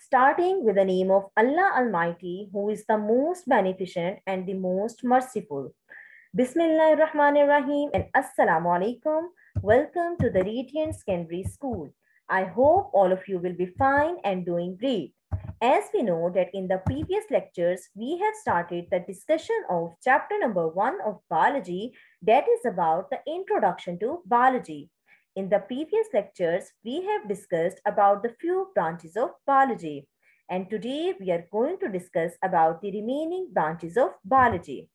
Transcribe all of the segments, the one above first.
starting with the name of Allah Almighty, who is the most beneficent and the most merciful. Bismillahir Rahmanir Rahim and Assalamu Alaikum. Welcome to the Radiant Secondary School. I hope all of you will be fine and doing great. As we know that in the previous lectures, we have started the discussion of chapter number 1 of biology, that is about the introduction to biology. In the previous lectures, we have discussed about the few branches of biology. And today we are going to discuss about the remaining branches of biology.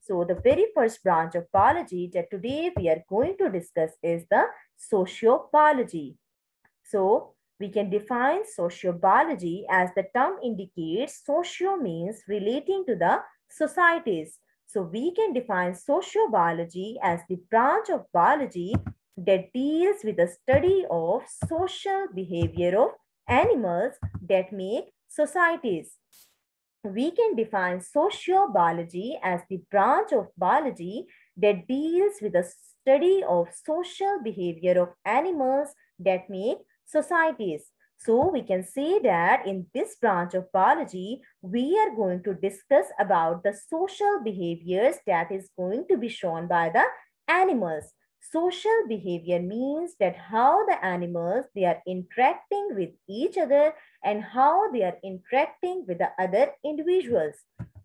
So the very first branch of biology that today we are going to discuss is the sociobiology. So we can define sociobiology as the term indicates. Socio means relating to the societies. So we can define sociobiology as the branch of biology that deals with the study of social behavior of animals that make societies. We can define sociobiology as the branch of biology that deals with the study of social behavior of animals that make societies. So we can say that in this branch of biology, we are going to discuss about the social behaviors that is going to be shown by the animals. Social behavior means that how the animals, they are interacting with each other and how they are interacting with the other individuals.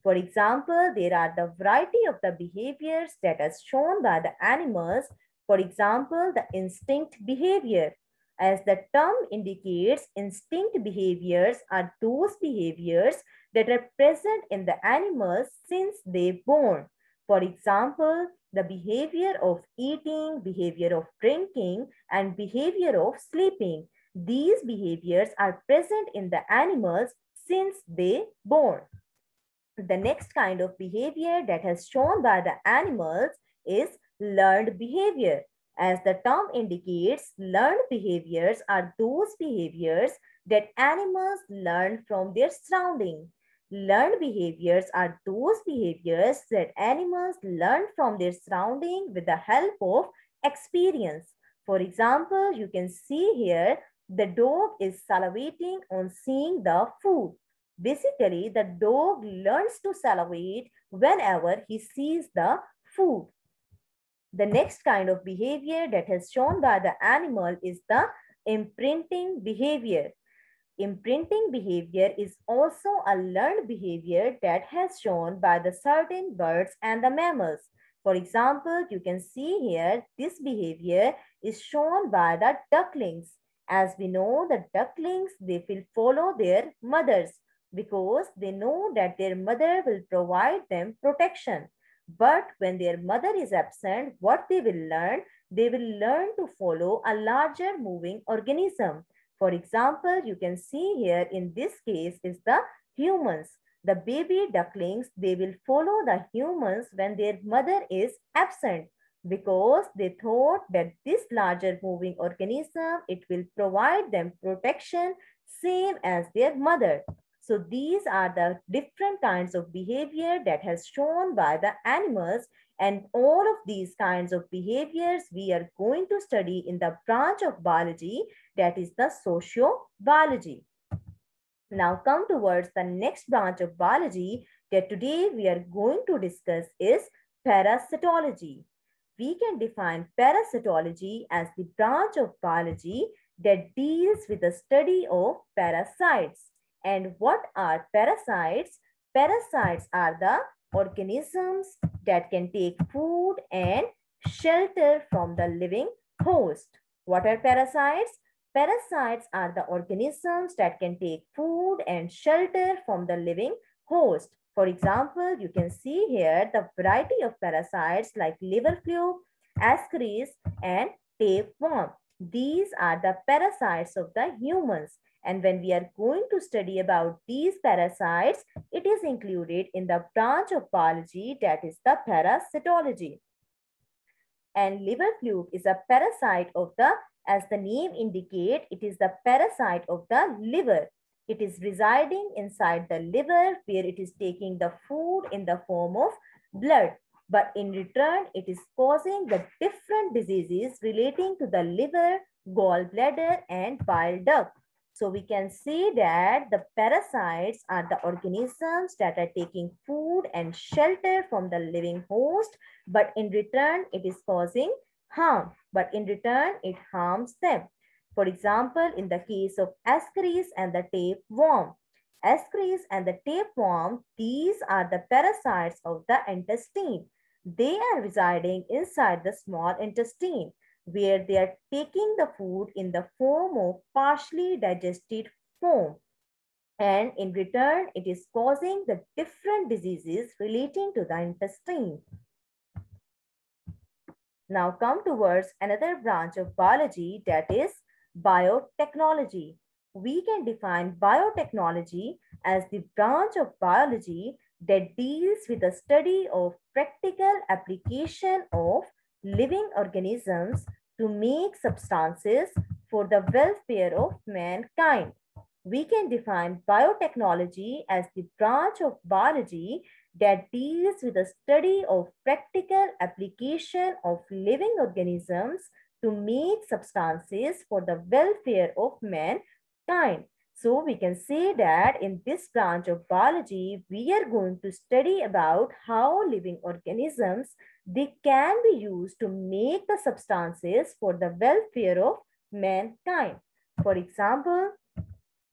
For example, there are the variety of the behaviors that are shown by the animals. For example, the instinct behavior. As the term indicates, instinct behaviors are those behaviors that are present in the animals since they born. For example, the behavior of eating, behavior of drinking, and behavior of sleeping. These behaviors are present in the animals since they born. The next kind of behavior that has shown by the animals is learned behavior. As the term indicates, learned behaviors are those behaviors that animals learn from their surrounding. Learned behaviors are those behaviors that animals learn from their surrounding with the help of experience. For example, you can see here the dog is salivating on seeing the food. Basically, the dog learns to salivate whenever he sees the food. The next kind of behavior that is shown by the animal is the imprinting behavior. Imprinting behavior is also a learned behavior that has shown by the certain birds and the mammals. For example, you can see here this behavior is shown by the ducklings. As we know, the ducklings, they will follow their mothers because they know that their mother will provide them protection. But when their mother is absent, what they will learn? They will learn to follow a larger moving organism. For example, you can see here in this case is the humans. The baby ducklings, they will follow the humans when their mother is absent because they thought that this larger moving organism, it will provide them protection same as their mother. So these are the different kinds of behavior that has shown by the animals, and all of these kinds of behaviors we are going to study in the branch of biology that is the sociobiology. Now come towards the next branch of biology that today we are going to discuss is parasitology. We can define parasitology as the branch of biology that deals with the study of parasites. And what are parasites? Parasites are the organisms that can take food and shelter from the living host. What are parasites? Parasites are the organisms that can take food and shelter from the living host. For example, you can see here the variety of parasites like liver fluke, ascaris, and tapeworm. These are the parasites of the humans. And when we are going to study about these parasites, it is included in the branch of biology that is the parasitology. And liver fluke is a parasite of the, as the name indicates, it is the parasite of the liver. It is residing inside the liver where it is taking the food in the form of blood. But in return, it is causing the different diseases relating to the liver, gallbladder, and bile duct. So we can say that the parasites are the organisms that are taking food and shelter from the living host, but in return it is causing harm, but in return it harms them. For example, in the case of ascaris and the tapeworm. Ascaris and the tapeworm, these are the parasites of the intestine. They are residing inside the small intestine, where they are taking the food in the form of partially digested foam. And in return, it is causing the different diseases relating to the intestine. Now come towards another branch of biology, that is biotechnology. We can define biotechnology as the branch of biology that deals with the study of practical application of living organisms to make substances for the welfare of mankind. We can define biotechnology as the branch of biology that deals with the study of practical application of living organisms to make substances for the welfare of mankind. So we can say that in this branch of biology, we are going to study about how living organisms, they can be used to make the substances for the welfare of mankind. For example,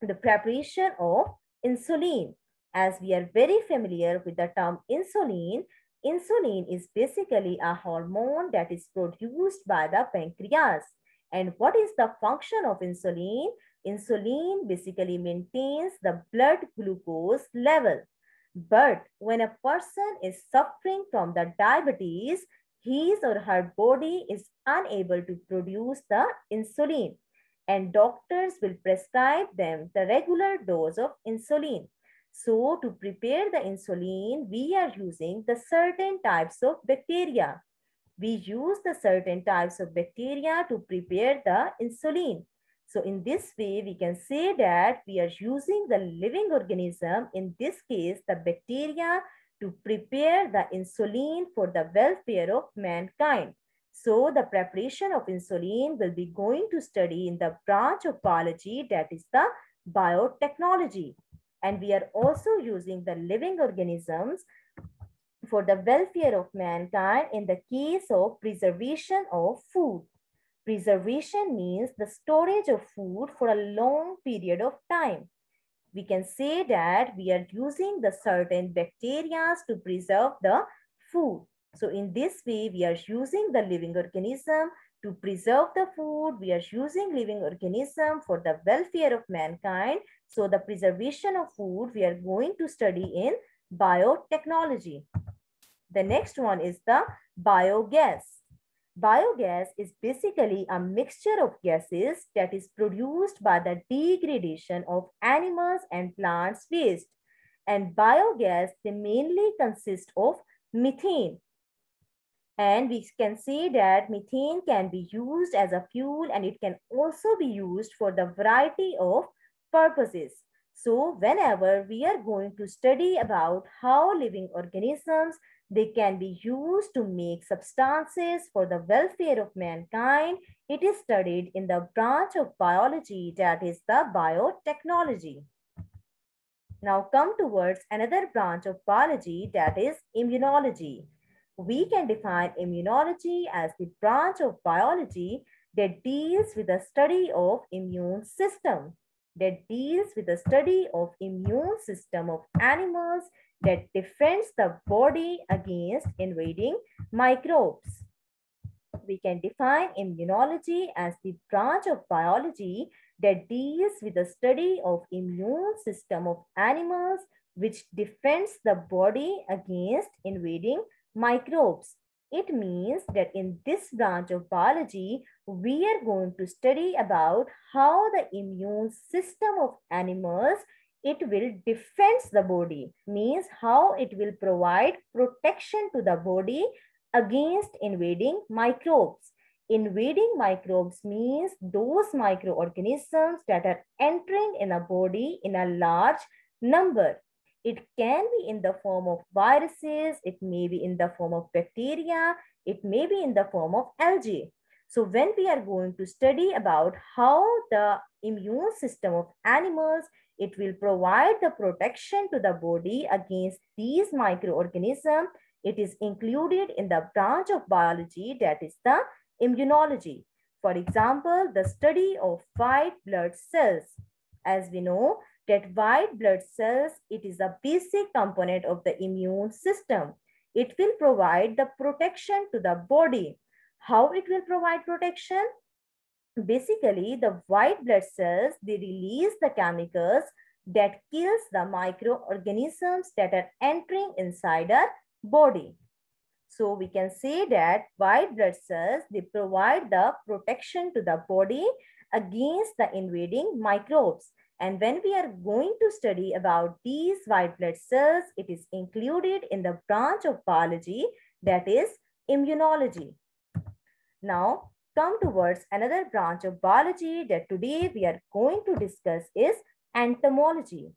the preparation of insulin. As we are very familiar with the term insulin, insulin is basically a hormone that is produced by the pancreas. And what is the function of insulin? Insulin basically maintains the blood glucose level. But when a person is suffering from the diabetes, his or her body is unable to produce the insulin, and doctors will prescribe them the regular dose of insulin. So to prepare the insulin, we are using the certain types of bacteria. We use the certain types of bacteria to prepare the insulin. So in this way, we can say that we are using the living organism, in this case, the bacteria, to prepare the insulin for the welfare of mankind. So the preparation of insulin will be going to study in the branch of biology, that is the biotechnology. And we are also using the living organisms for the welfare of mankind in the case of preservation of food. Preservation means the storage of food for a long period of time. We can say that we are using the certain bacteria to preserve the food. So in this way, we are using the living organism to preserve the food. We are using living organism for the welfare of mankind. So the preservation of food we are going to study in biotechnology. The next one is the biogas. Biogas is basically a mixture of gases that is produced by the degradation of animals and plants waste. And biogas, they mainly consist of methane. And we can say that methane can be used as a fuel, and it can also be used for the variety of purposes. So whenever we are going to study about how living organisms, they can be used to make substances for the welfare of mankind, it is studied in the branch of biology, that is the biotechnology. Now come towards another branch of biology, that is immunology. We can define immunology as the branch of biology that deals with the study of immune system, that deals with the study of immune system of animals that defends the body against invading microbes. We can define immunology as the branch of biology that deals with the study of immune system of animals which defends the body against invading microbes. It means that in this branch of biology, we are going to study about how the immune system of animals, it will defend the body, means how it will provide protection to the body against invading microbes. Invading microbes means those microorganisms that are entering in a body in a large number. It can be in the form of viruses, it may be in the form of bacteria, it may be in the form of algae. So when we are going to study about how the immune system of animals, it will provide the protection to the body against these microorganisms. It is included in the branch of biology that is the immunology. For example, the study of white blood cells. As we know that white blood cells, it is a basic component of the immune system. It will provide the protection to the body. How it will provide protection? Basically, the white blood cells, they release the chemicals that kills the microorganisms that are entering inside our body. So we can say that white blood cells, they provide the protection to the body against the invading microbes. And when we are going to study about these white blood cells, it is included in the branch of biology that is immunology. Now, come towards another branch of biology that today we are going to discuss is entomology.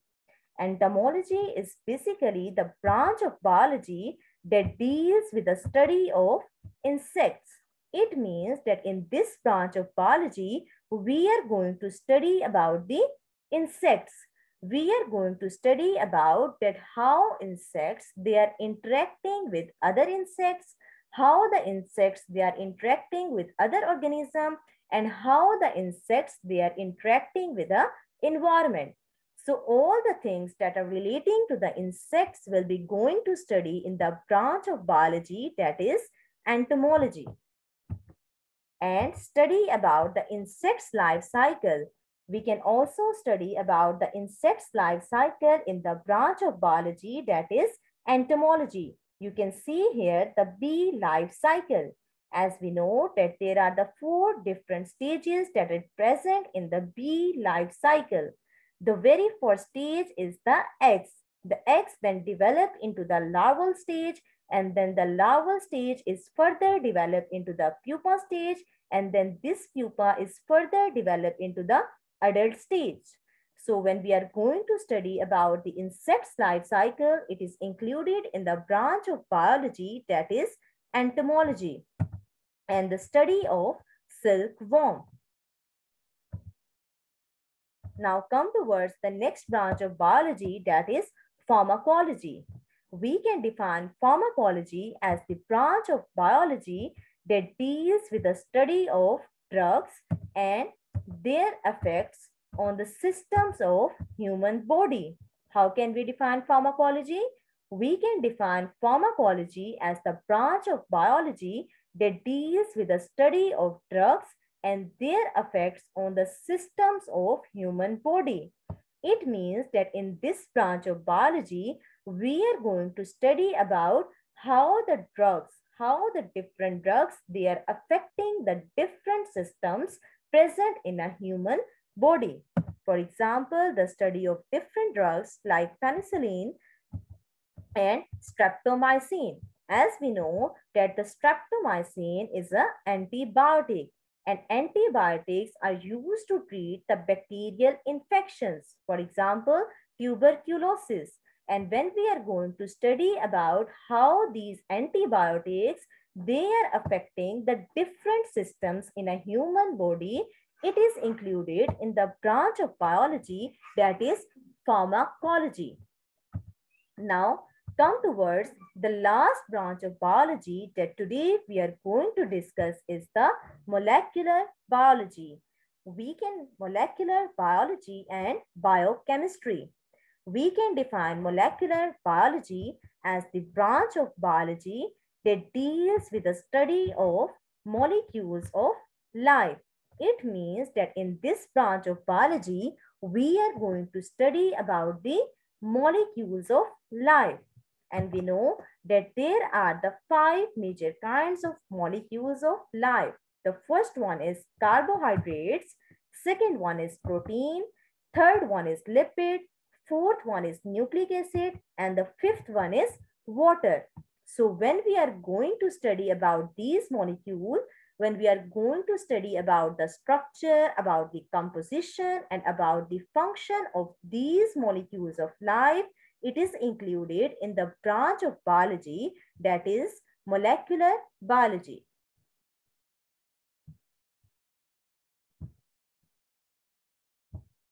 Entomology is basically the branch of biology that deals with the study of insects. It means that in this branch of biology, we are going to study about the insects. We are going to study about that how insects, they are interacting with other insects, how the insects, they are interacting with other organisms, and how the insects, they are interacting with the environment. So all the things that are relating to the insects will be going to study in the branch of biology that is entomology. And study about the insect's life cycle. We can also study about the insect's life cycle in the branch of biology that is entomology. You can see here the bee life cycle. As we know that there are the 4 different stages that are present in the bee life cycle. The very first stage is the eggs. The eggs then develop into the larval stage, and then the larval stage is further developed into the pupa stage, and then this pupa is further developed into the adult stage. So when we are going to study about the insect's life cycle, it is included in the branch of biology that is entomology and the study of silkworm. Now come towards the next branch of biology that is pharmacology. We can define pharmacology as the branch of biology that deals with the study of drugs and their effects on the systems of human body. How can we define pharmacology? We can define pharmacology as the branch of biology that deals with the study of drugs and their effects on the systems of human body. It means that in this branch of biology, we are going to study about how the different drugs, they are affecting the different systems present in a human body. For example, the study of different drugs like penicillin and streptomycin. As we know that the streptomycin is an antibiotic, and antibiotics are used to treat the bacterial infections, for example, tuberculosis. And when we are going to study about how these antibiotics, they are affecting the different systems in a human body, it is included in the branch of biology that is pharmacology. Now, come towards the last branch of biology that today we are going to discuss is the molecular biology. We can molecular biology and biochemistry. We can define molecular biology as the branch of biology that deals with the study of molecules of life. It means that in this branch of biology, we are going to study about the molecules of life. And we know that there are the 5 major kinds of molecules of life. The first one is carbohydrates, second one is protein, third one is lipid, fourth one is nucleic acid, and the fifth one is water. So when we are going to study about these molecules, when we are going to study about the structure, about the composition, and about the function of these molecules of life, it is included in the branch of biology that is molecular biology.